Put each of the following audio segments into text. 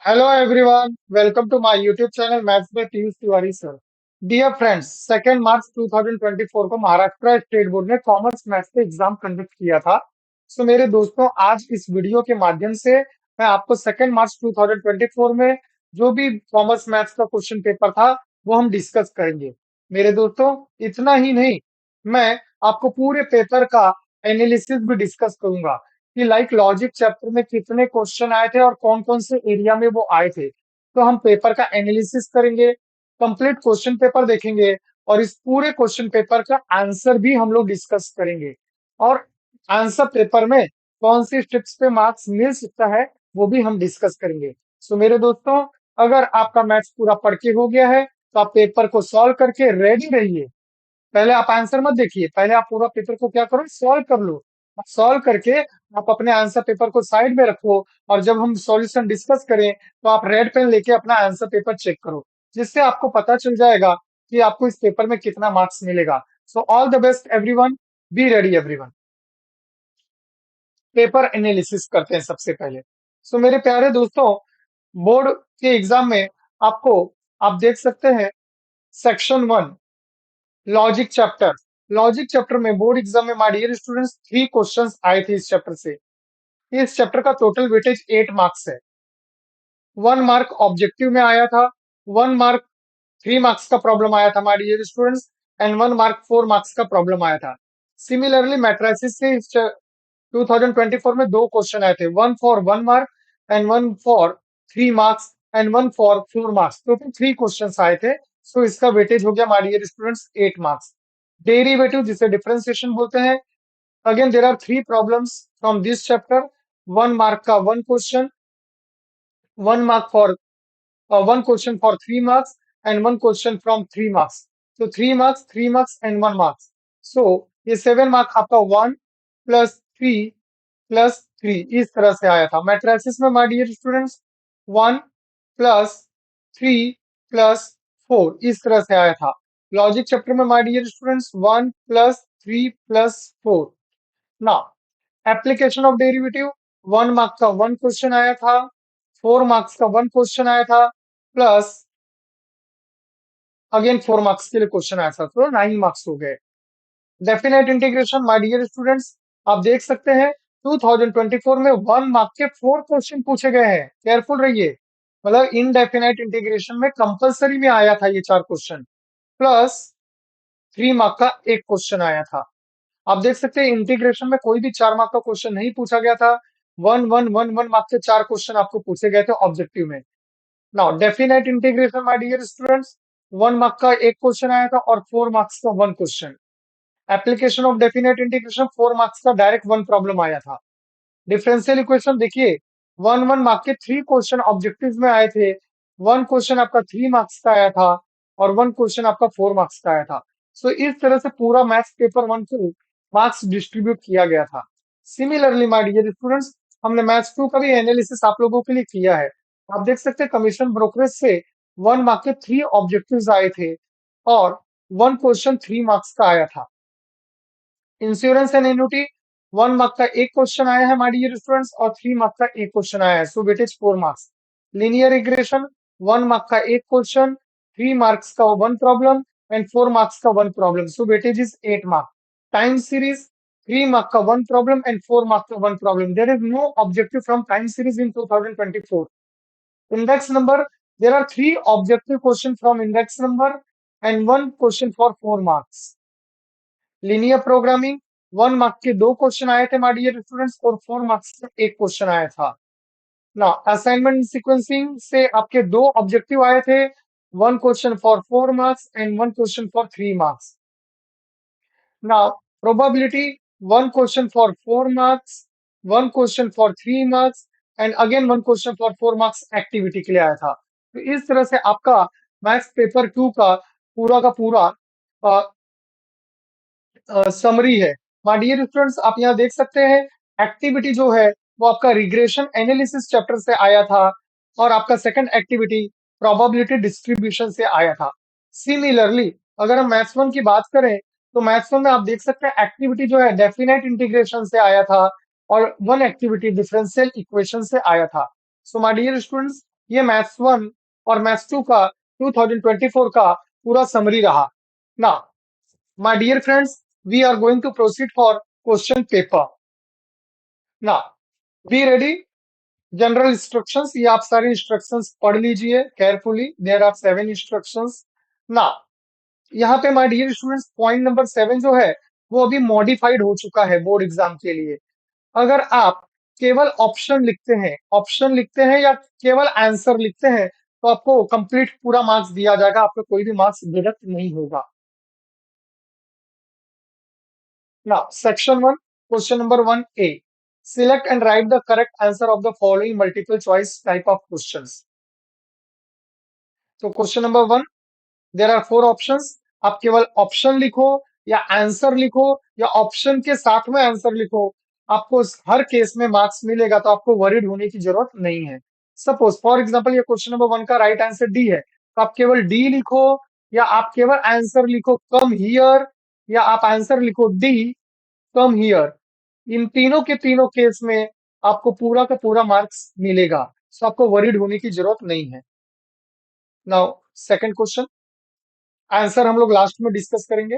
Hello everyone, welcome to my YouTube channel Maths by Piyush Tiwari sir. Dear friends, 2 March 2024 को Maharashtra state board ने commerce maths का exam conduct किया था। सो मेरे दोस्तों, आज इस वीडियो के माध्यम से मैं आपको 2 मार्च 2024 में जो भी कॉमर्स मैथ्स का क्वेश्चन पेपर था वो हम डिस्कस करेंगे। मेरे दोस्तों, इतना ही नहीं, मैं आपको पूरे पेपर का एनालिसिस भी डिस्कस करूंगा कि लाइक लॉजिक चैप्टर में कितने क्वेश्चन आए थे और कौन कौन से एरिया में वो आए थे। तो हम पेपर का एनालिसिस करेंगे, कंप्लीट क्वेश्चन पेपर देखेंगे और इस पूरे क्वेश्चन पेपर का आंसर भी हम लोग डिस्कस करेंगे। और आंसर पेपर में कौन सी स्टेप्स पे मार्क्स मिल सकता है वो भी हम डिस्कस करेंगे। सो मेरे दोस्तों, अगर आपका मैथ्स पूरा पढ़ के हो गया है तो आप पेपर को सॉल्व करके रेडी रहिए। पहले आप आंसर मत देखिए, पहले आप पूरा पेपर को क्या करो, सॉल्व कर लो। सॉल्व करके आप अपने आंसर पेपर को साइड में रखो और जब हम सॉल्यूशन डिस्कस करें तो आप रेड पेन लेके अपना आंसर पेपर चेक करो, जिससे आपको पता चल जाएगा कि आपको इस पेपर में कितना मार्क्स मिलेगा। So all the best everyone, be ready everyone. Paper analysis करते हैं सबसे पहले। सो मेरे प्यारे दोस्तों, बोर्ड के एग्जाम में आपको, आप देख सकते हैं, section 1 logic chapter. Logic chapter में बोर्ड एग्जाम में माय डियर स्टूडेंट्स 3 क्वेश्चंस आए थे इस चैप्टर से। इस चैप्टर का टोटल वेटेज 8 मार्क्स है। 1 मार्क ऑब्जेक्टिव में आया था, 1 मार्क 3 मार्क्स का प्रॉब्लम आया था my dear students, and 1 mark 4 marks का प्रॉब्लम आया था। सिमिलरली मैट्रिसेस से इस 2024 में 2 क्वेश्चन आए थे, one for 1 mark and one for 3 marks and one for 4 marks. Total 3 question आए थे। सो इसका वेटेज हो गया my dear students 8 marks. Derivative जिसे डिफरेंशिएशन बोलते हैं, again there are 3 problems from this chapter. 1 mark का 1 question, 1 mark for 1 question for 3 marks and 1 question from 3 marks. तो 3 marks, 3 marks and 1 marks. So ये 7 mark आपका 1 + 3 + 3 इस तरह से आया था। मैट्रिसेस में माय डियर स्टूडेंट्स 1 + 3 + 4 इस तरह से आया था। लॉजिक चैप्टर में my dear students 1 + 3 + 4। Now application of derivative, 1 mark का 1 क्वेश्चन आया था, 4 मार्क्स का 1 क्वेश्चन आया था, प्लस अगेन 4 मार्क्स के लिए क्वेश्चन आया था, तो 9 मार्क्स हो गए। Definite integration my dear students, आप देख सकते हैं 2024 में 1 मार्क के 4 क्वेश्चन पूछे गए हैं। केयरफुल रहिए, मतलब इनडेफिनेट इंटीग्रेशन में कंपलसरी में आया था ये 4 क्वेश्चन, प्लस 3 मार्क का 1 क्वेश्चन आया था। आप देख सकते हैं इंटीग्रेशन में कोई भी 4 मार्क का क्वेश्चन नहीं पूछा गया था। 1 1 1 1 मार्क के 4 क्वेश्चन आपको पूछे गए थे ऑब्जेक्टिव में। Now definite integration my dear students, 1 mark का 1 क्वेश्चन आया था और 4 मार्क्स का 1 question. Application of definite integration, 4 marks का डायरेक्ट 1 प्रॉब्लम आया था। डिफरेंशियल इक्वेशन देखिए, 1 1 मार्क के 3 क्वेश्चन ऑब्जेक्टिव में आए थे। 1 क्वेश्चन आपका 3 मार्क्स का आया था और 1 क्वेश्चन आपका 4 मार्क्स का आया था। सो इस तरह से पूरा मैथ्स पेपर 1 को मार्क्स डिस्ट्रीब्यूट किया गया था। सिमिलरली माय डियर स्टूडेंट्स, हमने मैथ्स 2 का भी एनालिसिस आप लोगों के लिए किया है। आप देख सकते हैं कमीशन ब्रोकरेज से 1 मार्क के 3 ऑब्जेक्टिव्स आए थे और 1 क्वेश्चन 3 मार्क्स का आया था। इंश्योरेंस एंड एन्युटी, 1 मार्क का 1 क्वेश्चन आया है माय डियर स्टूडेंट्स और 3 मार्क का 1 क्वेश्चन आया है, so weightage 4 marks. Linear regression, 1 mark का 1 क्वेश्चन, 3 मार्क्स का 1 प्रॉब्लम एंड 4 मार्क्स का 1 problem, so weightage is 8 marks. Time series, 3 mark का 1 प्रॉब्लम एंड 4 मार्क्स का 1 problem. There is no objective from time series in 2024। Index number, there are 3 objective question from index number and 1 question for 4 marks. Linear programming, 1 mark के 2 question आए थे my dear students और 4 marks का 1 question आया था। ना assignment sequencing से आपके 2 ऑब्जेक्टिव आए थे, 1 question for 4 marks and 1 question for 3 marks. ना probability, 1 question for 4 marks, 1 question for 3 marks and again 1 question for 4 marks activity के लिए आया था। तो इस तरह से आपका मैथ्स पेपर 2 का पूरा समरी है। माय डियर स्टूडेंट्स, आप यहाँ देख सकते हैं एक्टिविटी जो है वो आपका रिग्रेशन एनालिसिस चैप्टर से आया था और आपका सेकंड एक्टिविटी प्रोबेबिलिटी डिस्ट्रीब्यूशन से आया था। सिमिलरली अगर हम मैथ्स 1 की बात करें तो मैथ्स 1 में आप देख सकते हैं एक्टिविटी जो है डेफिनेट इंटीग्रेशन से आया था और 1 एक्टिविटी डिफरेंशियल इक्वेशन से आया था। सो माय डियर स्टूडेंट्स, ये मैथ्स 1 और मैथ्स 2 का 2024 का पूरा समरी रहा ना। My dear friends, we are going to proceed for question paper ना। Be ready. जनरल इंस्ट्रक्शंस, ये आप सारे इंस्ट्रक्शंस पढ़ लीजिए केयरफुली। देयर आर 7 इंस्ट्रक्शंस ना। यहाँ पे my dear students point number 7 जो है वो अभी मॉडिफाइड हो चुका है बोर्ड एग्जाम के लिए। अगर आप केवल ऑप्शन लिखते हैं या केवल आंसर लिखते हैं तो आपको कंप्लीट पूरा मार्क्स दिया जाएगा, आपको कोई भी मार्क्स डिडक्ट नहीं होगा ना। Section 1, question number 1A, select and write the correct answer of the following multiple choice type of questions. तो question number 1, there are 4 options. आप केवल ऑप्शन लिखो या आंसर लिखो या ऑप्शन के साथ में आंसर लिखो, आपको हर केस में मार्क्स मिलेगा, तो आपको वरीड होने की जरूरत नहीं है। सपोज फॉर एग्जांपल ये क्वेश्चन नंबर 1 का राइट आंसर डी है, तो आप केवल डी लिखो या आप केवल आंसर लिखो कम हियर, या आप आंसर लिखो डी कम हियर। इन तीनों के तीनों केस में आपको पूरा का पूरा मार्क्स मिलेगा, सो आपको वरीड होने की जरूरत नहीं है। नाउ सेकंड क्वेश्चन, आंसर हम लोग लास्ट में डिस्कस करेंगे।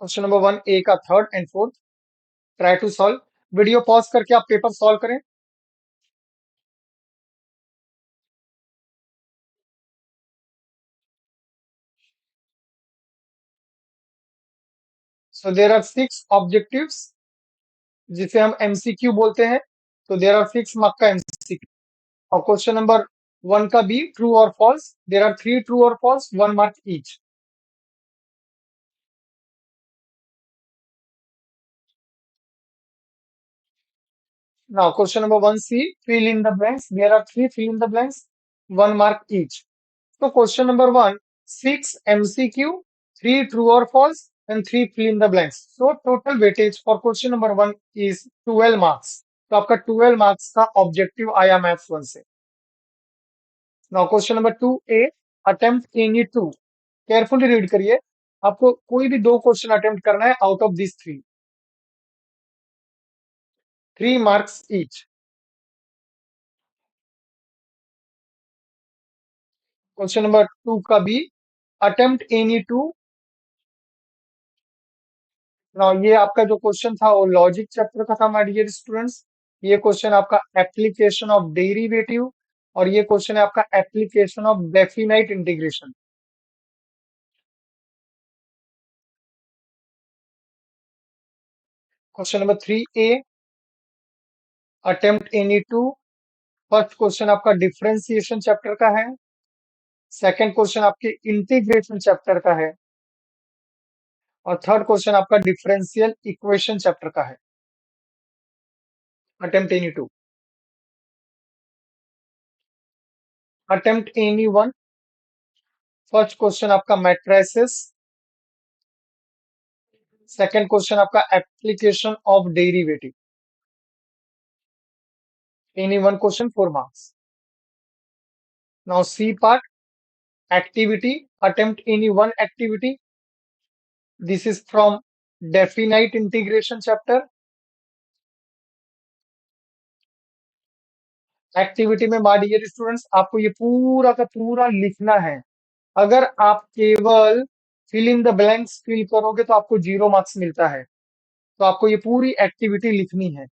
क्वेश्चन नंबर 1A का third and fourth, try to solve. Video pause करके आप पेपर सॉल्व करें। सो देयर आर 6 ऑब्जेक्टिव्स, जिसे हम एमसीक्यू बोलते हैं। तो देयर आर 6 मार्क का एमसीक्यू। और क्वेश्चन नंबर 1 का बी, ट्रू और फॉल्स, देयर आर 3 ट्रू और false, 1 mark each. Now question number 1C, fill in the blanks, there are 3 fill in the blanks, 1 mark each. So question number 1, 6 MCQ, 3 true or false, and 3 fill in the blanks. So total weightage for question number 1 is 12 marks. तो आपका 12 marks का objective आया maths 1 से। Now question number 2A, attempt any two. Carefully read करिए, आपको कोई भी दो क्वेश्चन अटेम्प्ट करना है out of this three, 3 marks each. Question number 2 का B, attempt any two. Now ये आपका जो क्वेश्चन था वो लॉजिक चैप्टर का था माय डियर स्टूडेंट्स। ये क्वेश्चन आपका एप्लीकेशन ऑफ डेरिवेटिव, और ये क्वेश्चन है आपका application of definite integration. Question number 3A, attempt any two. First question आपका डिफरेंशिएशन चैप्टर का है, सेकंड क्वेश्चन आपके इंटीग्रेशन चैप्टर का है, और थर्ड क्वेश्चन आपका डिफरेंशियल इक्वेशन चैप्टर का है। Attempt any to, attempt any one. First question आपका मैट्रिसेस, सेकंड क्वेश्चन आपका application of derivative. Any one question 4 marks. Now C part, activity, attempt any one activity. This is from definite integration chapter. Activity में my dear students आपको ये पूरा का पूरा लिखना है। अगर आप केवल fill in the blanks fill करोगे तो आपको 0 मार्क्स मिलता है, तो आपको ये पूरी एक्टिविटी लिखनी है।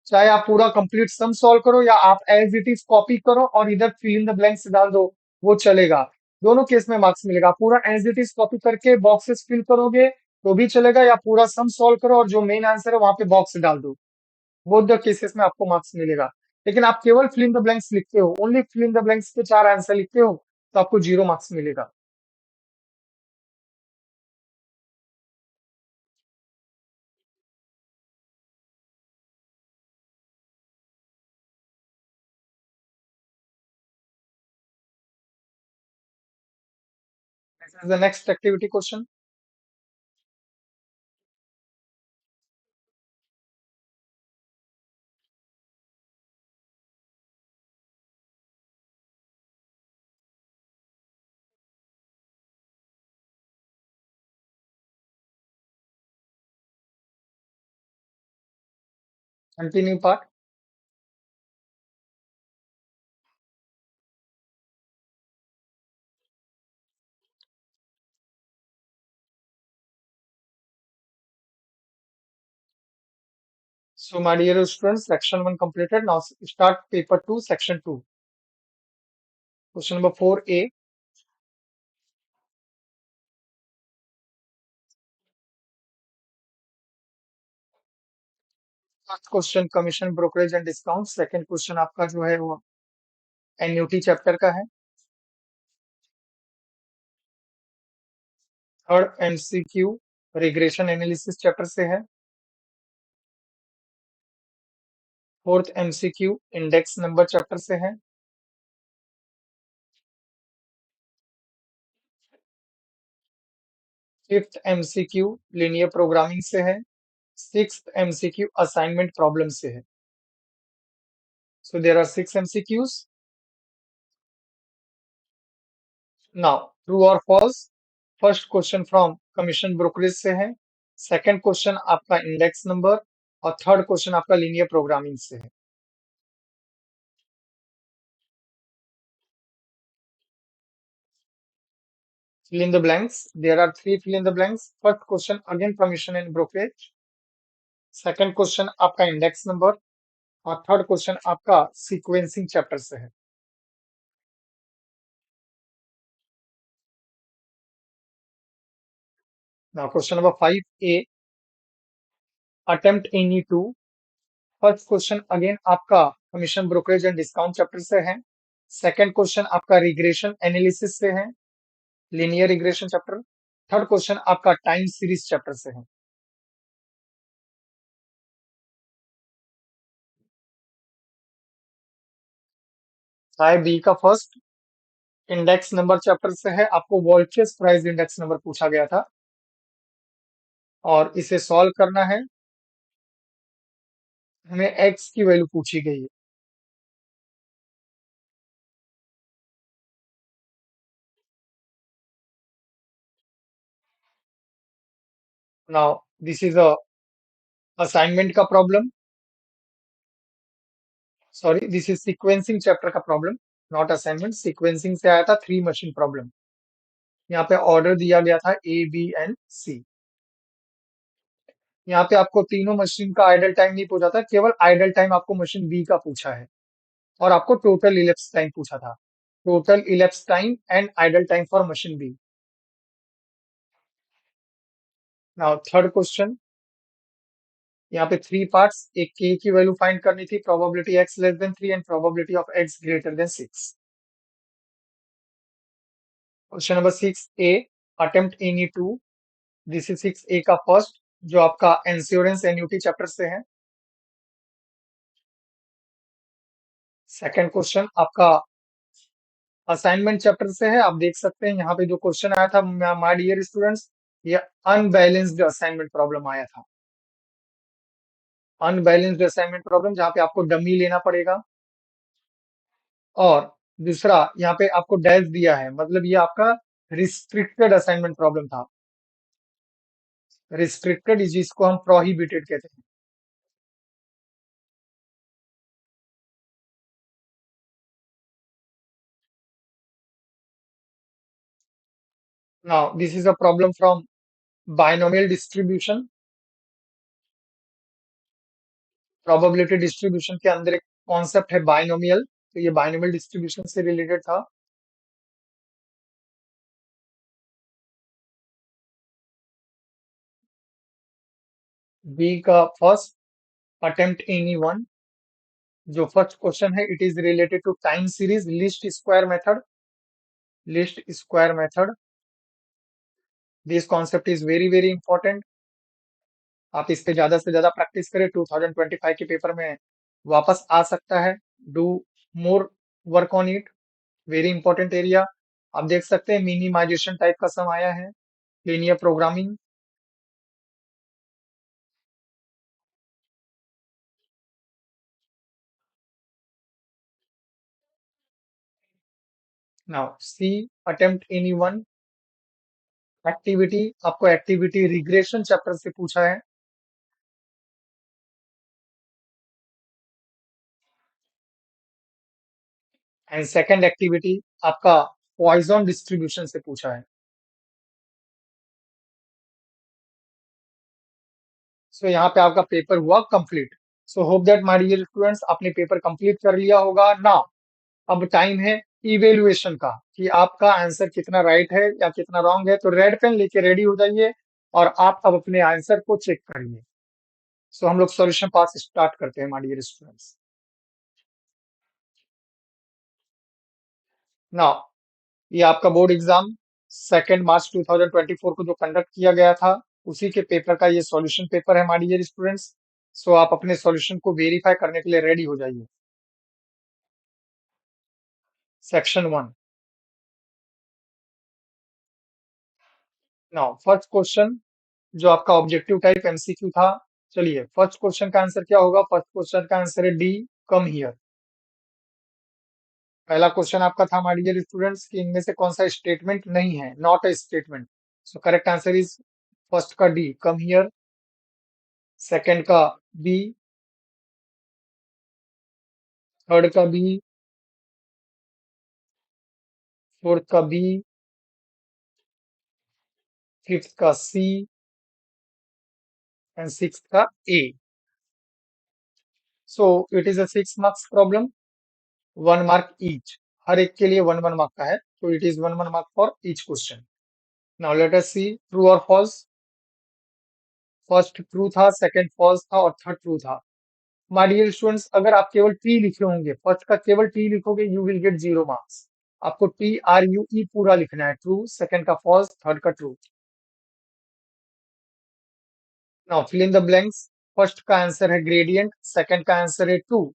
चाहे आप पूरा कंप्लीट सम सॉल्व करो या आप एज इट इज कॉपी करो और इधर फिल इन द ब्लैंक्स डाल दो, वो चलेगा। दोनों केस में मार्क्स मिलेगा। पूरा एज इट इज कॉपी करके बॉक्सेस फिल करोगे तो भी चलेगा, या पूरा सम सॉल्व करो और जो मेन आंसर है वहां पे बॉक्स डाल दो, बोथ द केसेस में आपको मार्क्स मिलेगा। लेकिन आप केवल फिल इन द ब्लैंक्स लिखते हो, only fill in the blanks के 4 आंसर लिखते हो, तो आपको 0 मार्क्स मिलेगा। The next activity question. Continue part. So, my dear students, section 1 completed. Now start paper 2, section 2. Question number 4A. First question commission brokerage and discount. Second question आपका जो है वो एन्युटी चैप्टर का है। Third MCQ regression analysis chapter से है। Fourth MCQ index number chapter से है। फिफ्थ एमसीक्यू लीनियर प्रोग्रामिंग से है। सिक्स्थ एमसीक्यू असाइनमेंट प्रॉब्लम से है। So there are six MCQs. Now true और false. First question from commission brokerage से है। सेकंड क्वेश्चन आपका इंडेक्स नंबर और थर्ड क्वेश्चन आपका लीनियर प्रोग्रामिंग से है। Fill in the blanks. There are three fill in the blanks. First question again commission and brokerage. Second question आपका index number और third question आपका sequencing chapter से है। Now question number 5A attempt any two. First question again आपका commission brokerage and discount chapter से है। Second question आपका regression analysis से है, linear regression chapter. Third question आपका टाइम सीरीज चैप्टर से है। चाहे बी का फर्स्ट इंडेक्स नंबर चैप्टर से है, आपको वॉल्चर्स प्राइस इंडेक्स नंबर पूछा गया था और इसे सॉल्व करना है। हमें एक्स की वैल्यू पूछी गई है। Now this is a assignment का problem, sorry this is sequencing chapter का प्रॉब्लम, नॉट असाइनमेंट। सीक्वेंसिंग से आया था थ्री मशीन प्रॉब्लम। यहाँ पे ऑर्डर दिया गया था ए बी एंड सी। यहाँ पे आपको तीनों मशीन का आइडल टाइम नहीं पूछा था, केवल आइडल टाइम आपको मशीन बी का पूछा है और आपको टोटल इलेप्स टाइम पूछा था। Total elapse time and idle time for machine B. Now third question, यहाँ पे थ्री पार्ट्स। एक के की वैल्यू फाइंड करनी थी, probability x less than 3 and probability of x greater than 6। Question number 6A attempt any to. This is 6A का first जो आपका इंश्योरेंस एन्युटी चैप्टर से है। सेकंड क्वेश्चन आपका असाइनमेंट चैप्टर से है। आप देख सकते हैं यहाँ पे जो क्वेश्चन आया था माय डियर स्टूडेंट्स, ये अनबैलेंस्ड असाइनमेंट प्रॉब्लम आया था। अनबैलेंस्ड असाइनमेंट प्रॉब्लम जहाँ पे आपको डमी लेना पड़ेगा और दूसरा यहाँ पे आपको डैश दिया है, मतलब ये आपका रिस्ट्रिक्टेड असाइनमेंट प्रॉब्लम था। रिस्ट्रिक्टेड इज जिसको हम प्रोहिबिटेड कहते हैं। Now this is a problem from binomial distribution. Probability distribution के अंदर एक कॉन्सेप्ट है बायनोमियल, तो ये बायनोमियल डिस्ट्रीब्यूशन से रिलेटेड था। बी का फर्स्ट अटेम्प्ट एनी वन। जो फर्स्ट क्वेश्चन है it is related to time series least square method. Least square method, this concept is very very important. आप इस पे ज्यादा से ज्यादा प्रैक्टिस करें, 2025 के पेपर में वापस आ सकता है। Do more work on it, very important area. आप देख सकते हैं मिनिमाइजेशन टाइप का सम आया है, linear programming. Now C attempt any one activity, आपको एक्टिविटी रिग्रेशन चैप्टर से पूछा है। एंड सेकंड एक्टिविटी आपका पॉइजन डिस्ट्रीब्यूशन से पूछा है। सो यहाँ पे आपका पेपर हुआ complete. So hope that my dear students आपने पेपर कंप्लीट कर लिया होगा ना। अब टाइम है इवेल्युएशन का कि आपका आंसर कितना राइट है या कितना रॉन्ग है। तो रेड पेन लेके रेडी हो जाइए और आप अब अपने आंसर को चेक करिए। सो हम लोग सॉल्यूशन पास स्टार्ट करते हैं माय डियर स्टूडेंट्स। नाउ ये आपका बोर्ड एग्जाम 2 मार्च 2024 को जो कंडक्ट किया गया था उसी के पेपर का ये सॉल्यूशन पेपर है माय डियर स्टूडेंट्स। सो आप अपने सॉल्यूशन को वेरीफाई करने के लिए रेडी हो जाइए। सेक्शन 1। नाउ फर्स्ट क्वेश्चन जो आपका ऑब्जेक्टिव टाइप एमसीक्यू था। चलिए फर्स्ट क्वेश्चन का आंसर क्या होगा। फर्स्ट क्वेश्चन का आंसर है डी, कम हियर। पहला क्वेश्चन आपका था हमारे डियर स्टूडेंट्स कि इनमें से कौन सा स्टेटमेंट नहीं है, not a statement. So correct answer is first का डी, कम हियर। सेकंड का बी, थर्ड का बी, फोर्थ का बी, फिफ्थ का सी एंड सिक्स का A. So it is a 6 marks problem, 1 mark each. हर एक के लिए वन वन मार्क का है, तो it is one one mark for each question. Now let us see true और फॉल्स। फर्स्ट ट्रू था, सेकंड फॉल्स था और थर्ड ट्रू था। माय डियर स्टूडेंट्स अगर आप केवल टी लिखे होंगे, फर्स्ट का केवल टी लिखोगे यू विल गेट 0 मार्क्स। आपको TRUE पूरा लिखना है। ट्रू, सेकंड का फॉल्स, थर्ड का true. Now fill in the blanks. First का आंसर है ग्रेडियंट, सेकंड का आंसर है टू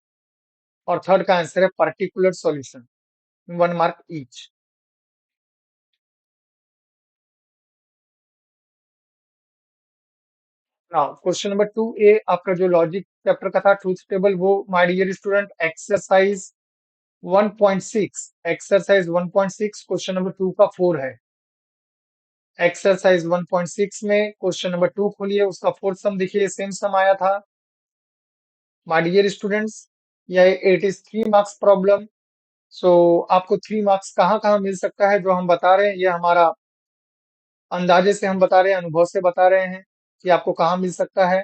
और थर्ड का आंसर है particular solution. 1 mark each. Now question number 2A आपका जो लॉजिक चैप्टर का था ट्रूथ टेबल, वो my dear student exercise 1.6, exercise 1.6 question number 2 का 4 है। एक्सरसाइज 1.6 में क्वेश्चन नंबर 2 खोलिए, उसका फोर्थ सम देखिए, सेम सम आया था। माय डियर स्टूडेंट्स यह इट इज 3 मार्क्स प्रॉब्लम। सो आपको 3 मार्क्स कहाँ कहाँ मिल सकता है जो हम बता रहे हैं, ये हमारा अंदाजे से हम बता रहे हैं, अनुभव से बता रहे हैं कि आपको कहाँ मिल सकता है।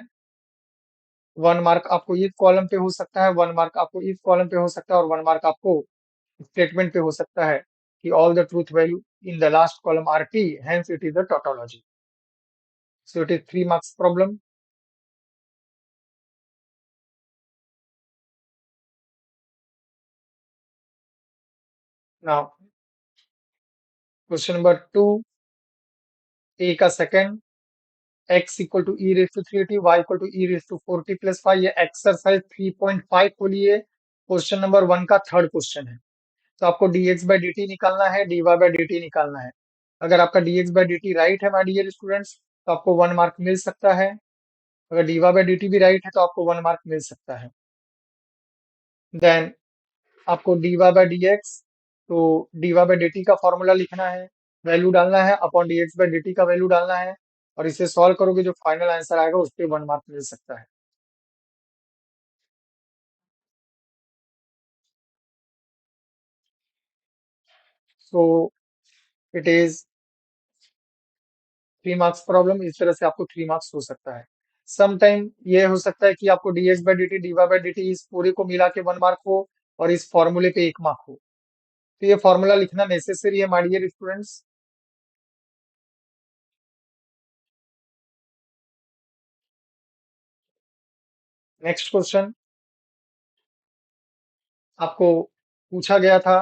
1 मार्क आपको इफ कॉलम पे हो सकता है, 1 मार्क आपको इफ कॉलम पे हो सकता है और 1 मार्क आपको स्टेटमेंट पे हो सकता है कि all the truth value in the last column are T, hence it is the tautology. So it is 3 marks problem. Now question number 2A का second, x equal to e raise to 3t, y equal to e raise to 4t+5। ये exercise 3.5 को लिए question number 1 का third question है। तो आपको dx by dt निकालना है, dy बाई dt निकालना है। अगर आपका dx बाई dt राइट है माय डियर स्टूडेंट्स तो आपको 1 मार्क मिल सकता है। अगर dy बाई dt भी राइट है तो आपको 1 मार्क मिल सकता है। देन आपको dy बाई dx, तो dy बाई dt का फॉर्मूला लिखना है, वैल्यू डालना है अपॉन dx बाई dt का वैल्यू डालना है और इसे सॉल्व करोगे जो फाइनल आंसर आएगा उस पे 1 मार्क मिल सकता है। सो इट इज 3 मार्क्स प्रॉब्लम। इस तरह से आपको 3 मार्क्स हो सकता है। सम टाइम ये हो सकता है कि आपको dx by dt, dy by dt इस पूरे को मिला के 1 मार्क हो और इस फॉर्मूले पे 1 मार्क हो। तो ये फॉर्मूला लिखना नेसेसरी है my dear students. Next question आपको पूछा गया था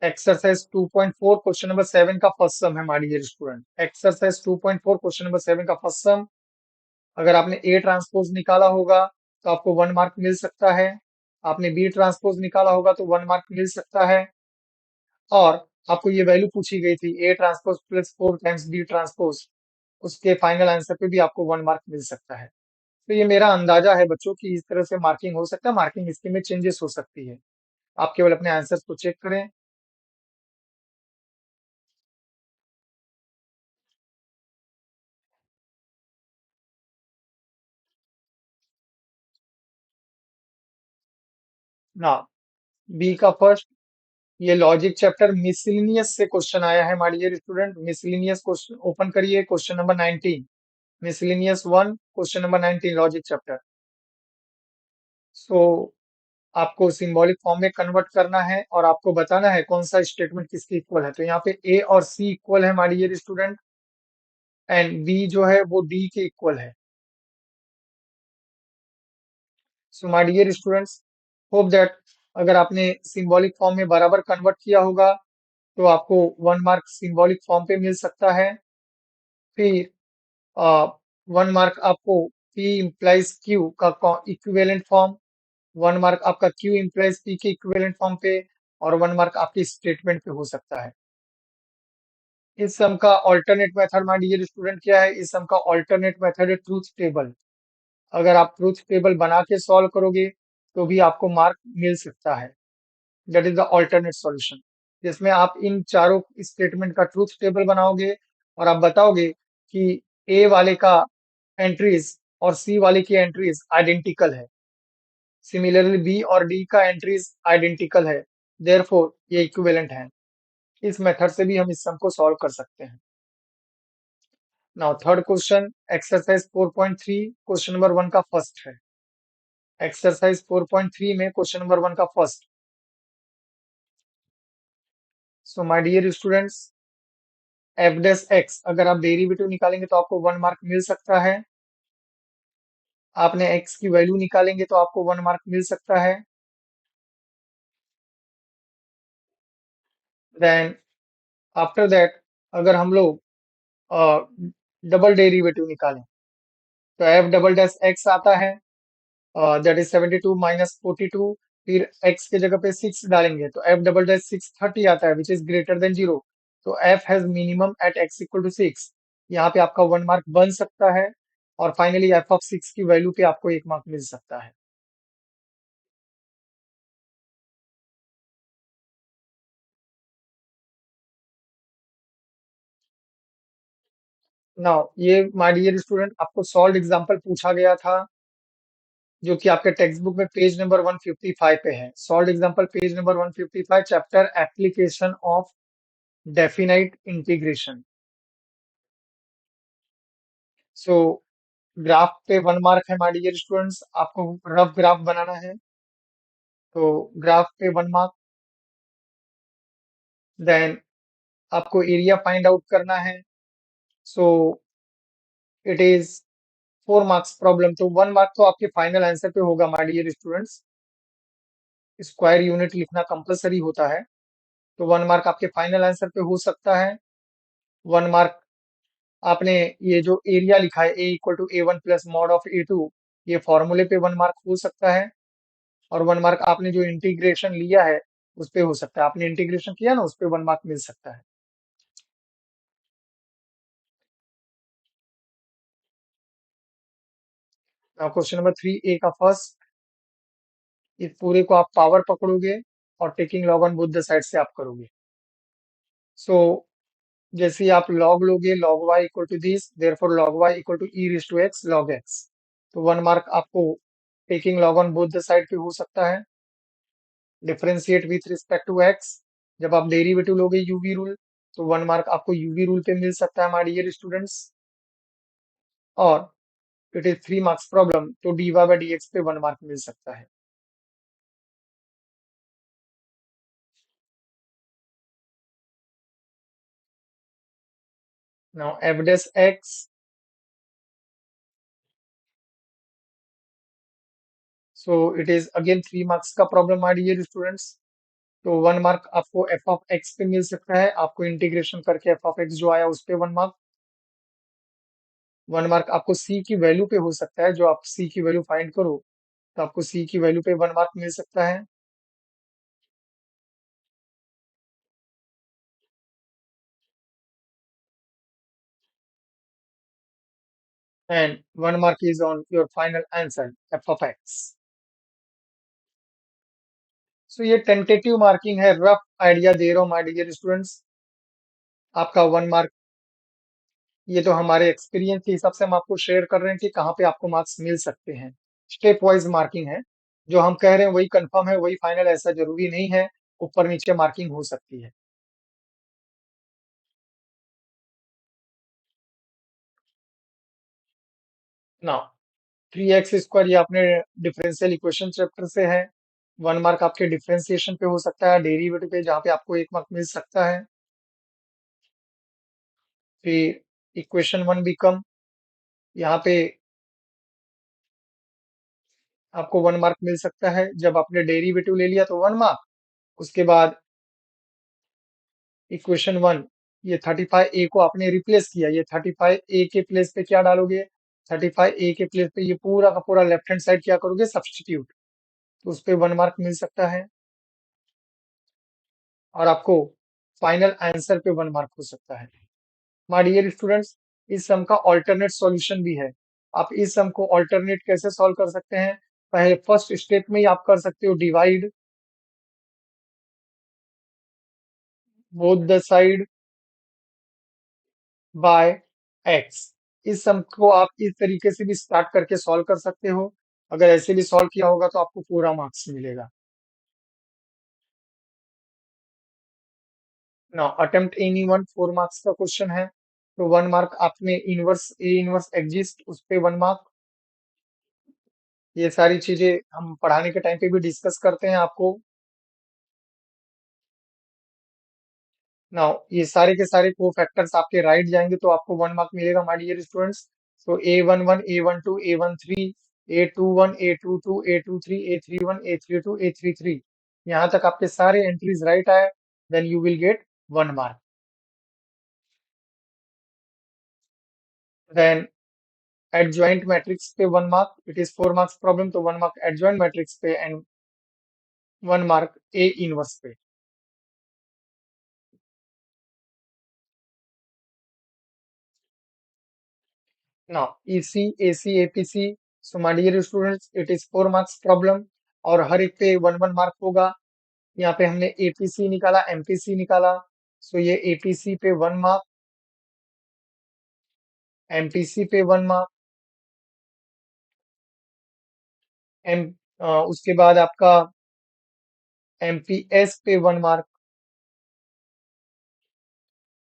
एक्सरसाइज 2.4 क्वेश्चन नंबर 7 का फर्स्ट सम है my dear student. Exercise 2.4 question number 7 का फर्स्ट सम। अगर आपने ए ट्रांसपोज निकाला होगा तो आपको 1 मार्क मिल सकता है। आपने बी ट्रांसपोज निकाला होगा तो 1 मार्क मिल सकता है। और आपको ये वैल्यू पूछी गई थी A transpose plus 4 times B transpose, उसके फाइनल आंसर पे भी आपको 1 मार्क मिल सकता है। तो ये मेरा अंदाजा है बच्चों की इस तरह से मार्किंग हो सकता है, मार्किंग स्कीम में चेंजेस हो सकती है। आप केवल अपने आंसर्स को चेक करें। ना, बी का फर्स्ट, ये लॉजिक चैप्टर मिसलिनियस से क्वेश्चन आया है my dear student. Miscellaneous question open करिए, question number 19, miscellaneous 1, question number 19 logic chapter. So आपको सिंबॉलिक फॉर्म में कन्वर्ट करना है और आपको बताना है कौन सा स्टेटमेंट किसके इक्वल है। तो यहाँ पे ए और सी इक्वल है my dear student, and B जो है वो डी के इक्वल है। So my dear students, hope that अगर आपने सिंबॉलिक फॉर्म में बराबर कन्वर्ट किया होगा तो आपको 1 मार्क सिंबॉलिक फॉर्म पे मिल सकता है। फिर 1 मार्क आपको P इम्प्लाइज Q का इक्विवेलेंट फॉर्म, 1 मार्क आपका Q इम्प्लाइज P के इक्विवेलेंट फॉर्म पे, और 1 मार्क आपके स्टेटमेंट पे हो सकता है। इस सम का alternate method my dear student क्या है? इस सम का ऑल्टरनेट मेथड है ट्रूथ टेबल। अगर आप ट्रूथ टेबल बना के सॉल्व करोगे तो भी आपको मार्क मिल सकता है। That is the alternate solution, जिसमें आप इन चारों स्टेटमेंट का ट्रूथ टेबल बनाओगे और आप बताओगे कि ए वाले का एंट्रीज और सी वाले की एंट्रीज आइडेंटिकल है, सिमिलरली बी और डी का एंट्रीज आइडेंटिकल है, देयरफॉर ये इक्विवेलेंट है। इस मेथड से भी हम इस सम को सॉल्व कर सकते हैं। Now third question, exercise 4.3, question number 1 का फर्स्ट है। एक्सरसाइज 4.3 में क्वेश्चन नंबर 1 का first. So my dear students, F dash X अगर आप डेरिवेटिव निकालेंगे तो आपको 1 मार्क मिल सकता है। आपने एक्स की वैल्यू निकालेंगे तो आपको 1 मार्क मिल सकता है। देन आफ्टर दैट अगर हम लोग डबल डेरिवेटिव निकालें तो एफ डबल डैश एक्स आता है, दैट इज 72 माइनस 42। फिर एक्स के जगह पे 6 डालेंगे तो एफ डबल डैश 630 आता है, विच इज ग्रेटर देन 0। तो F has minimum at X equal to 6। यहाँ पे आपका 1 मार्क बन सकता है। और फाइनली एफ ऑफ 6 की वैल्यू पे आपको 1 मार्क मिल सकता है। नाउ ये माय डियर स्टूडेंट आपको सॉल्व एग्जांपल पूछा गया था, जो कि आपके टेक्स्ट बुक में पेज नंबर 155 पे है। Solve example page number 155, chapter application of definite integration. So graph पे 1 मार्क है माय डियर स्टूडेंट्स, आपको रफ ग्राफ बनाना है। तो ग्राफ पे 1 मार्क। देन आपको एरिया फाइंड आउट करना है। सो इट इज 4 मार्क्स प्रॉब्लम। तो 1 मार्क तो आपके फाइनल आंसर पे होगा my dear students. Square unit लिखना कंपलसरी होता है। तो 1 मार्क आपके फाइनल आंसर पे हो सकता है। 1 मार्क आपने ये जो एरिया लिखा है A equal to A1 plus mod of A2, ये फॉर्मूले पे 1 मार्क हो सकता है। और 1 मार्क आपने जो इंटीग्रेशन लिया है उस पे हो सकता है, आपने इंटीग्रेशन किया ना, उस पे 1 मार्क मिल सकता है। क्वेश्चन नंबर 3 ए का फर्स्ट, इस पूरे को आप पावर पकड़ोगे और taking log on both the side से आप करोगे। सो जैसे ही आप लॉग लोगे, log Y equal to this, therefore log Y equal to E raise to X log X. तो 1 मार्क आपको taking log on both the side पे हो सकता है। Differentiate with respect to X, जब आप डेरिवेटिव लोगे यूवी रूल, तो 1 मार्क आपको यूवी रूल पे मिल सकता है माय डियर स्टूडेंट्स। और इट इज 3 मार्क्स प्रॉब्लम, तो D Y by D X पे 1 मार्क मिल सकता है। Now F dash X, so it is again 3 marks का प्रॉब्लम माय डियर स्टूडेंट्स। तो 1 मार्क आपको एफ ऑफ एक्स पे मिल सकता है, आपको इंटीग्रेशन करके एफ ऑफ एक्स जो आया उस पे 1 मार्क। 1 मार्क आपको सी की वैल्यू पे हो सकता है, जो आप सी की वैल्यू फाइंड करो तो आपको सी की वैल्यू पे 1 मार्क मिल सकता है। And 1 mark is on your final answer F of x. So ये टेंटेटिव मार्किंग है, रफ आइडिया दे रहा हूँ माय डियर स्टूडेंट्स। आपका 1 मार्क, ये तो हमारे एक्सपीरियंस के हिसाब से हम आपको शेयर कर रहे हैं कि कहाँ पे आपको मार्क्स मिल सकते हैं। स्टेप वाइज मार्किंग है, जो हम कह रहे हैं वही कंफर्म है, वही फाइनल, ऐसा जरूरी नहीं है। ऊपर नीचे मार्किंग हो सकती है। ना 3x² ये आपने डिफरेंशियल इक्वेशन चैप्टर से है। 1 मार्क आपके डिफरेंशिएशन पे हो सकता है, डेरिवेटिव पे जहाँ पे आपको 1 मार्क मिल सकता है। फिर इक्वेशन 1 बिकम, यहाँ पे आपको 1 मार्क मिल सकता है। जब आपने डेरिवेटिव ले लिया तो 1 मार्क। उसके बाद इक्वेशन 1, ये 35a को आपने रिप्लेस किया, ये 35a के प्लेस पे क्या डालोगे? 35a के प्लेस पे ये पूरा का पूरा लेफ्ट हैंड साइड क्या करोगे? सब्स्टिट्यूट। तो उस पे 1 मार्क मिल सकता है। और आपको फाइनल आंसर पे 1 मार्क हो सकता है। माय डियर स्टूडेंट्स, इस सम का ऑल्टरनेट सॉल्यूशन भी है। आप इस सम को ऑल्टरनेट कैसे सॉल्व कर सकते हैं? पहले फर्स्ट स्टेप में ही आप कर सकते हो divide both the side by x. इस सम को आप इस तरीके से भी स्टार्ट करके सॉल्व कर सकते हो। अगर ऐसे भी सॉल्व किया होगा तो आपको पूरा मार्क्स मिलेगा। Now attempt any one, 4 marks का क्वेश्चन है। तो 1 मार्क आपने इनवर्स ए इनवर्स एग्जिस्ट उस पे 1 मार्क। ये सारी चीजें हम पढ़ाने के टाइम पे भी डिस्कस करते हैं आपको। नाउ ये सारे के सारे को फैक्टर्स आपके राइट जाएंगे तो आपको 1 मार्क मिलेगा माय डियर स्टूडेंट्स। तो A11, A12, A13, A21, A22, A23, A31, A32, A33, यहाँ तक आपके सारे एंट्रीज राइट आए, then you will get 1 mark. Then adjoint matrix पे 1 mark, it is 4 marks problem, तो 1 मार्क एडजॉइंट मैट्रिक्स पे एंड 1 मार्क ए इनवर्स पे। Now, EC, AC, APC, so my dear students, it is 4 marks problem और हर एक पे 1 1 mark होगा। यहाँ पे हमने एपीसी निकाला, एमपीसी निकाला। सो ये एपीसी पे 1 मार्क, एमपीसी पे 1 मार्क, एम उसके बाद आपका एमपीएस पे 1 मार्क,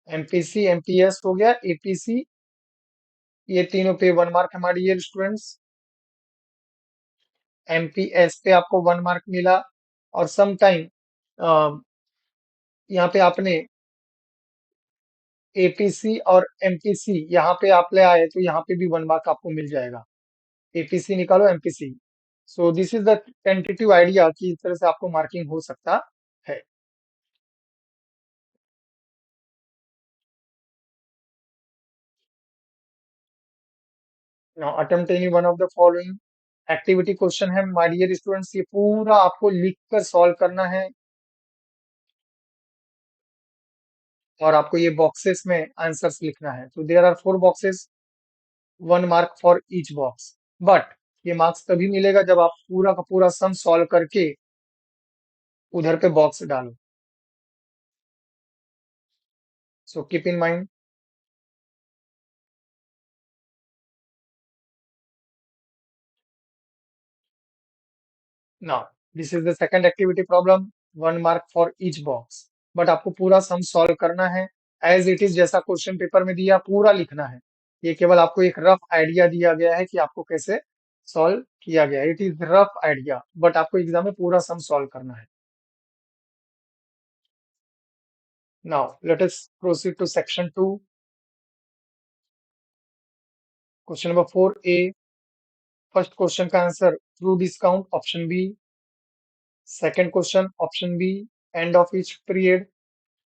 एमपीसी एमपीएस हो गया, एपीसी, ये तीनों पे 1 मार्क हमारे ये स्टूडेंट्स। एमपीएस पे आपको 1 मार्क मिला। और सम टाइम यहाँ पे आपने एपीसी और एमपीसी यहाँ पे आप ले आए तो यहाँ पे भी 1 मार्क आपको मिल जाएगा। एपीसी निकालो, MPC. So this is the tentative idea कि इस तरह से आपको मार्किंग हो सकता है। Now attempt any one of the following activity question है माय डियर स्टूडेंट्स, ये पूरा आपको लिख कर सॉल्व करना है और आपको ये बॉक्सेस में आंसर्स लिखना है। तो there are 4 boxes, 1 mark for each box. But ये मार्क्स तभी मिलेगा जब आप पूरा का पूरा सम सॉल्व करके उधर पे बॉक्स डालो। So keep in mind. Now this is the second activity problem, 1 mark for each box. But आपको पूरा सम सॉल्व करना है एज इट इज, जैसा क्वेश्चन पेपर में दिया पूरा लिखना है। ये केवल आपको एक रफ आइडिया दिया गया है कि आपको कैसे सॉल्व किया गया है। It is rough idea but आपको एग्जाम में पूरा सम सॉल्व करना है। Now let us proceed to section 2। Question number 4A, first question का answer through discount option B. Second question option B, end of each period.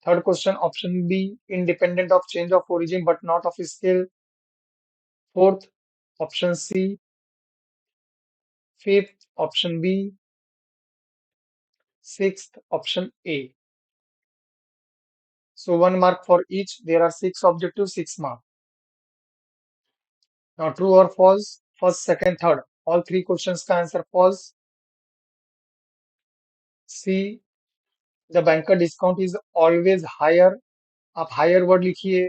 Third question, option B, independent of change of origin but not of scale. Fourth, option C. Fifth, option B. Sixth, option A. So 1 mark for each. There are 6 objectives, 6 marks. Now true or false? First, second, third. All three questions का answer false. C. The banker discount is always higher. आप higher word लिखिए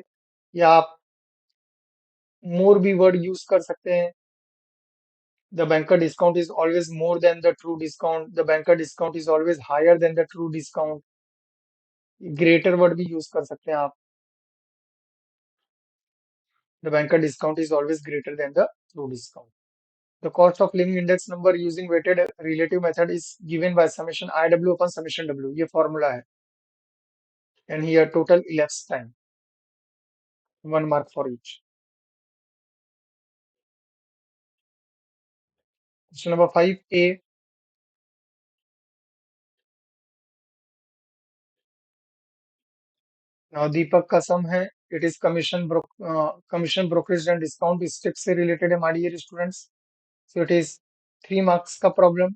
या आप more भी word use कर सकते हैं। The banker discount is always more than the true discount. The banker discount is always higher than the true discount. Greater word भी use कर सकते हैं आप. The banker discount is always greater than the true discount. The cost of living index number using weighted relative method is given by summation IW upon summation W. ये formula है. And here total elapsed time. 1 mark for each. Question number 5A. Now दीपक का sum है. It is commission brokerage and discount step से related है हमारी ये students. So it is 3 marks का problem.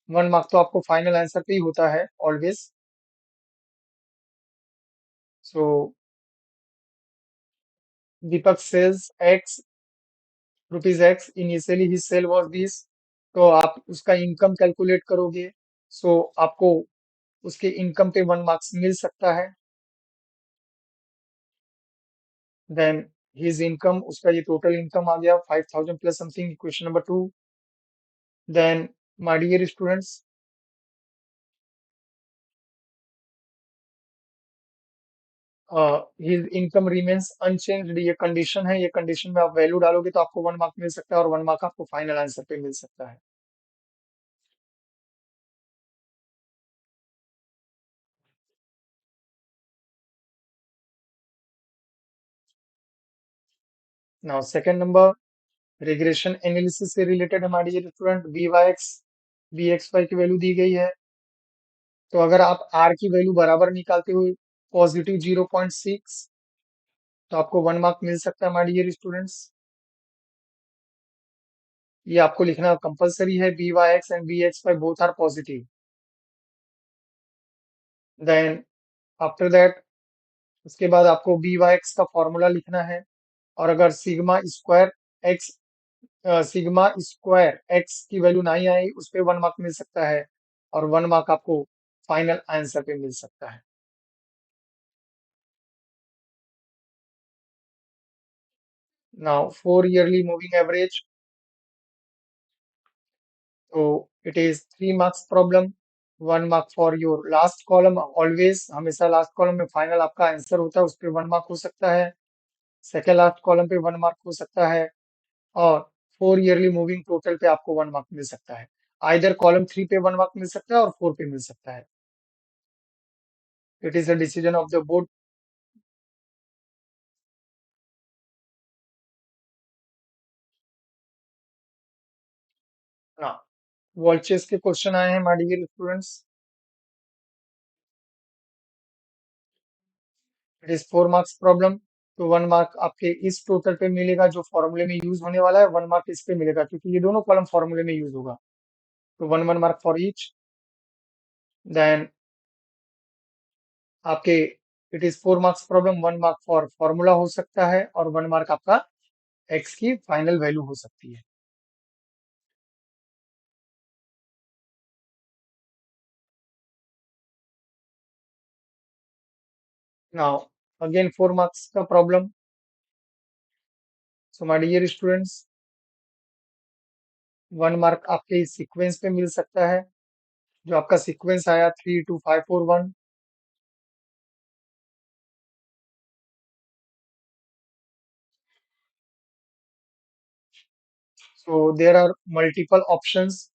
1 mark तो आपको final answer पे ही होता है always. So Deepak says X rupees X initially ही सेल वॉज दिस. तो आप उसका इनकम कैलकुलेट करोगे. सो आपको उसके इनकम पे 1 मार्क्स मिल सकता है. देन हिज इनकम, उसका ये टोटल इनकम आ गया 5,000 plus something. Question number 2. Then my dear students, his income remains unchanged, ये कंडीशन है. ये कंडीशन में आप वैल्यू डालोगे तो आपको 1 मार्क मिल सकता है और 1 मार्क आपको फाइनल आंसर पे मिल सकता है. Now second number, regression analysis से रिलेटेड हमारी ये student B Y X B X Y की वैल्यू दी गई है. तो अगर आप आर की वैल्यू बराबर निकालते हुए पॉजिटिव 0.6, तो आपको 1 मार्क मिल सकता है हमारे डियर स्टूडेंट्स. ये आपको लिखना कंपलसरी है. B Y X and B X Y both are positive. Then after that, उसके बाद आपको बी वाई एक्स का फॉर्मूला लिखना है. और अगर एक्स सिग्मा स्क्वायर एक्स की वैल्यू नहीं आई, उस पर 1 मार्क मिल सकता है और 1 मार्क आपको फाइनल आंसर पे मिल सकता है. Now 4 yearly moving average. तो it is 3 marks problem. 1 mark for your last column. Always हमेशा लास्ट कॉलम में फाइनल आपका आंसर होता है, उस पर 1 मार्क हो सकता है. सेकेंड लास्ट कॉलम पे 1 मार्क हो सकता है. और 4 ईयरली मूविंग टोटल पे आपको 1 मार्क मिल सकता है. आइदर कॉलम 3 पे 1 मार्क मिल सकता है और 4 पे मिल सकता है. It is a decision of the board. ना वॉल्चेस के क्वेश्चन आए हैं my dear students. It is 4 marks problem. तो 1 मार्क आपके इस टोटल पे मिलेगा जो फॉर्मूले में यूज होने वाला है. 1 मार्क इस पे मिलेगा क्योंकि ये दोनों कॉलम फॉर्मूले में यूज होगा. तो 1 1 मार्क फॉर ईच. देन आपके it is 4 marks problem. 1 mark for formula हो सकता है और 1 मार्क आपका एक्स की फाइनल वैल्यू हो सकती है. नाउ अगेन 4 मार्क्स का problem. So my dear students, 1 mark आपके इस सीक्वेंस पे मिल सकता है. जो आपका सीक्वेंस आया 3 2 5 4 1. So there are multiple options.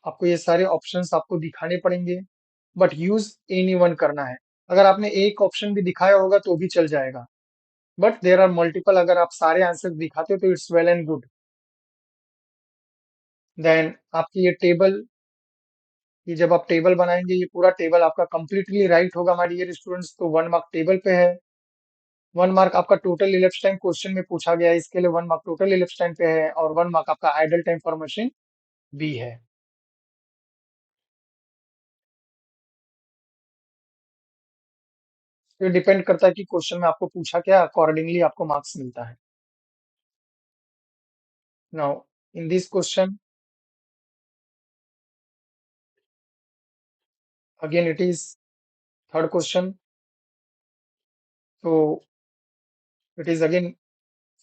आपको ये सारे ऑप्शंस आपको दिखाने पड़ेंगे, बट यूज एनी वन करना है. अगर आपने एक ऑप्शन भी दिखाया होगा तो भी चल जाएगा, बट देयर आर मल्टीपल. अगर आप सारे आंसर दिखाते हो तो it's well and good. Then आपकी ये टेबल, ये जब आप टेबल बनाएंगे ये पूरा टेबल आपका कंप्लीटली राइट होगा हमारे डियर स्टूडेंट्स. तो 1 मार्क टेबल पे है. 1 मार्क आपका टोटल इलेप्स टाइम क्वेश्चन में पूछा गया है, इसके लिए 1 मार्क टोटल इलेप्स टाइम पे है. और 1 मार्क आपका idle time for machine B है. तो डिपेंड करता है कि क्वेश्चन में आपको पूछा क्या, अकॉर्डिंगली आपको मार्क्स मिलता है. Now in this question again it is third question. तो इट इज अगेन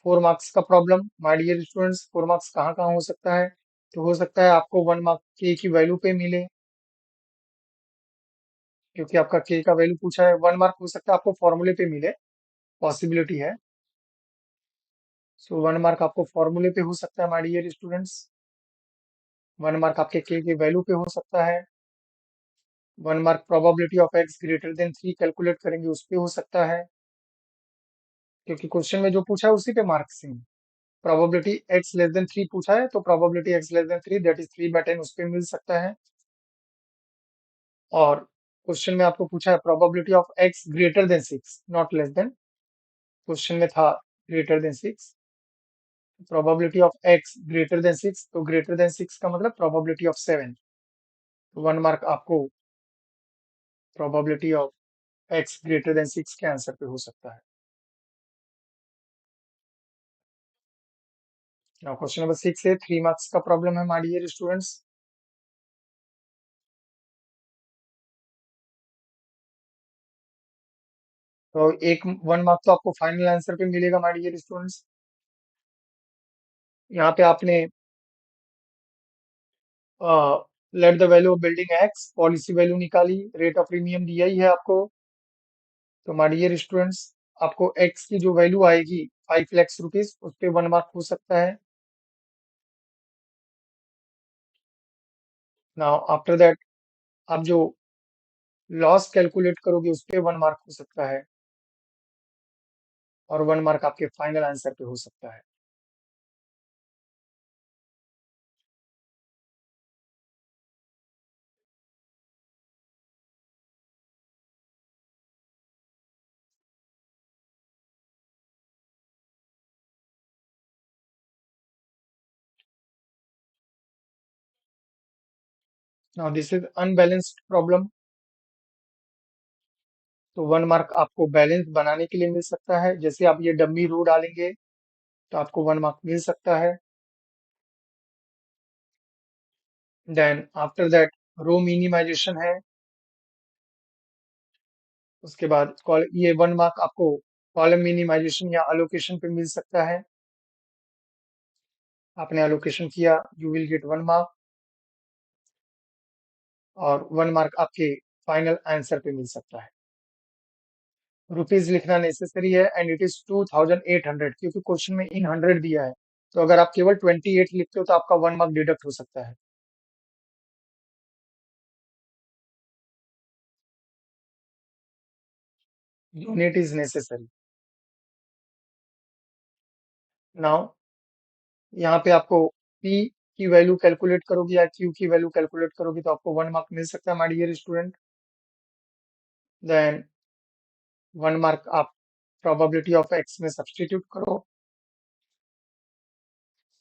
4 मार्क्स का problem. My dear students, 4 marks कहाँ कहाँ हो सकता है? तो हो सकता है आपको 1 मार्क के की वैल्यू पे मिले, क्योंकि आपका के का वैल्यू पूछा है। 1 मार्क हो सकता है आपको फॉर्मूले पे मिले, पॉसिबिलिटी है। सो 1 मार्क आपको फॉर्मूले पे हो सकता है माय डियर स्टूडेंट्स। 1 मार्क आपके के वैल्यू पे हो सकता है। 1 mark probability of x greater than 3 calculate करेंगे उस पे हो सकता है, क्योंकि क्वेश्चन में जो पूछा है उसी पे मार्क्स हैं। प्रोबेबिलिटी एक्स लेस देन 3 पूछा है, तो probability x less than 3 that is 3/10 उस पे मिल सकता है। और क्वेश्चन में आपको पूछा है probability of x greater than 6 not less than. Question में था greater than 6, probability of x greater than 6, तो ग्रेटर देन 6 का मतलब प्रोबेबिलिटी ऑफ 7। तो 1 मार्क आपको probability of x greater than 6 के आंसर पे हो सकता है। नाउ क्वेश्चन नंबर 6 है, 3 मार्क्स का प्रॉब्लम है माय डियर स्टूडेंट्स। तो एक 1 मार्क तो आपको फाइनल आंसर पे मिलेगा माय डियर स्टूडेंट्स। यहाँ पे आपने let the value of building x, policy value निकाली, रेट ऑफ प्रीमियम दिया ही है आपको। तो माय डियर स्टूडेंट्स, आपको एक्स की जो वैल्यू आएगी 5 लाख रुपीज, उस पे 1 मार्क हो सकता है। नाउ आफ्टर दैट आप जो लॉस कैलकुलेट करोगे उस पे 1 मार्क हो सकता है, और 1 मार्क आपके फाइनल आंसर पे हो सकता है। Now this is unbalanced problem, तो 1 मार्क आपको बैलेंस बनाने के लिए मिल सकता है। जैसे आप ये डमी रो डालेंगे तो आपको 1 मार्क मिल सकता है। Then after that row minimization है। उसके बाद ये 1 मार्क आपको कॉलम मिनिमाइजेशन या अलोकेशन पे मिल सकता है। आपने अलोकेशन किया, यू विल गेट 1 मार्क, और 1 मार्क आपके फाइनल आंसर पे मिल सकता है। रुपीज लिखना नेसेसरी है, एंड इट इज 2800, क्योंकि क्वेश्चन में इन 100 दिया है। तो अगर आप केवल 28 लिखते हो तो आपका 1 मार्क डिडक्ट हो सकता है। Unit is necessary. नाउ यहाँ पे आपको P की वैल्यू कैलकुलेट करोगे या Q की वैल्यू कैलकुलेट करोगे तो आपको 1 मार्क मिल सकता है my dear student. Then 1 mark आप प्रोबेबिलिटी ऑफ एक्स में सब्स्टिट्यूट करो,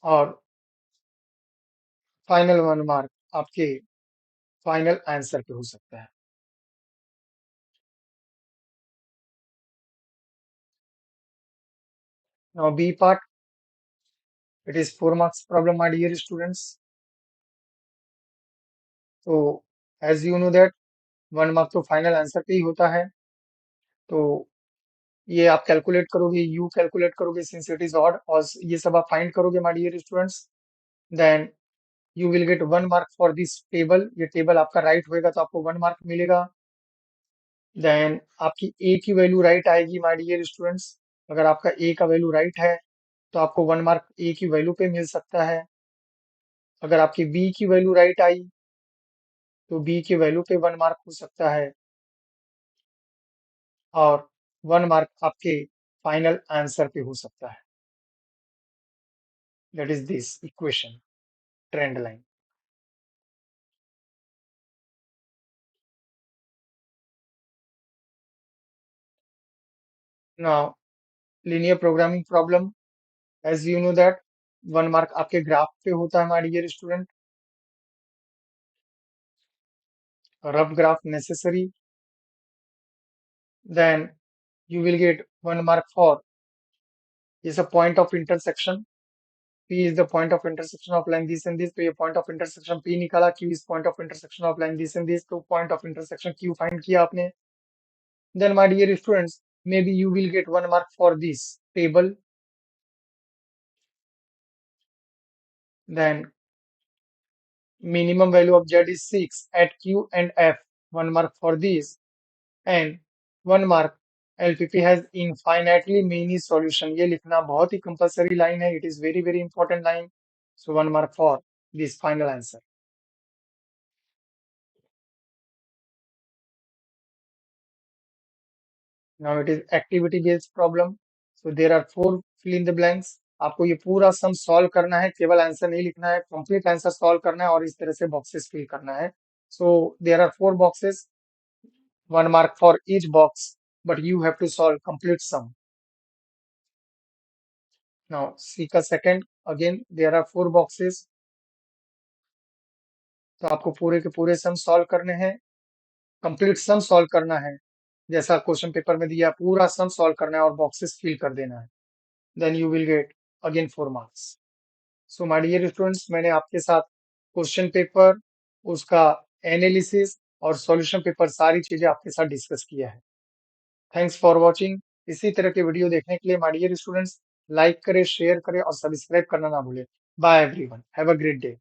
और फाइनल 1 मार्क आपके फाइनल आंसर पे हो सकता है। Now B part, it is 4 marks problem my dear students. तो as you know that 1 mark तो फाइनल आंसर पे ही होता है। तो ये आप कैलकुलेट करोगे, यू कैलकुलेट करोगे सिंस इट इज ऑड, और ये सब आप फाइंड करोगे my dear students. Then you will get 1 mark for this table. ये टेबल आपका राइट होएगा तो आपको 1 मार्क मिलेगा। देन आपकी ए की वैल्यू राइट आएगी माय डियर स्टूडेंट्स। अगर आपका ए का वैल्यू राइट है तो आपको 1 मार्क ए की वैल्यू पे मिल सकता है। अगर आपकी बी की वैल्यू राइट आई तो बी की वैल्यू पे 1 मार्क हो सकता है, और 1 मार्क आपके फाइनल आंसर पे हो सकता है। That is this equation, trend line. Now linear programming problem, as you know that 1 mark आपके ग्राफ पे होता है my dear student. Rough graph necessary. Then you will get 1 mark for is a point of intersection. P is the point of intersection of line this and this. तो ये point of intersection P निकाला, Q is point of intersection of line this and this. तो point of intersection Q find किया आपने। Then my dear students, maybe you will get 1 mark for this table. Then minimum value of Z is 6 at Q and F. 1 mark for these. And 1 mark. LPP has infinitely many solution. ये लिखना बहुत ही compulsory line है. It is very very important line. So 1 mark for this final answer. Now it is activity based problem. So there are 4 fill in the blanks. आपको ये पूरा sum solve करना है, केवल आंसर नहीं लिखना है, कंप्लीट आंसर सॉल्व करना है और इस तरह से बॉक्सेस फिल करना है. So there are 4 boxes, 1 mark for each box, but you have to solve complete sum. Now see का second, again there are 4 boxes. तो आपको पूरे के पूरे सम सॉल्व करने हैं, कंप्लीट सम सॉल्व करना है, जैसा क्वेश्चन पेपर में दिया पूरा सम सॉल्व करना है और बॉक्सेस फिल कर देना है. Then you will get again 4 marks. So my dear students, मैंने आपके साथ क्वेश्चन पेपर, उसका एनालिसिस और सॉल्यूशन पेपर सारी चीजें आपके साथ डिस्कस किया है. Thanks for watching. इसी तरह के वीडियो देखने के लिए माय डियर स्टूडेंट्स लाइक करें, शेयर करें और सब्सक्राइब करना ना भूलें. Bye everyone, have a great day.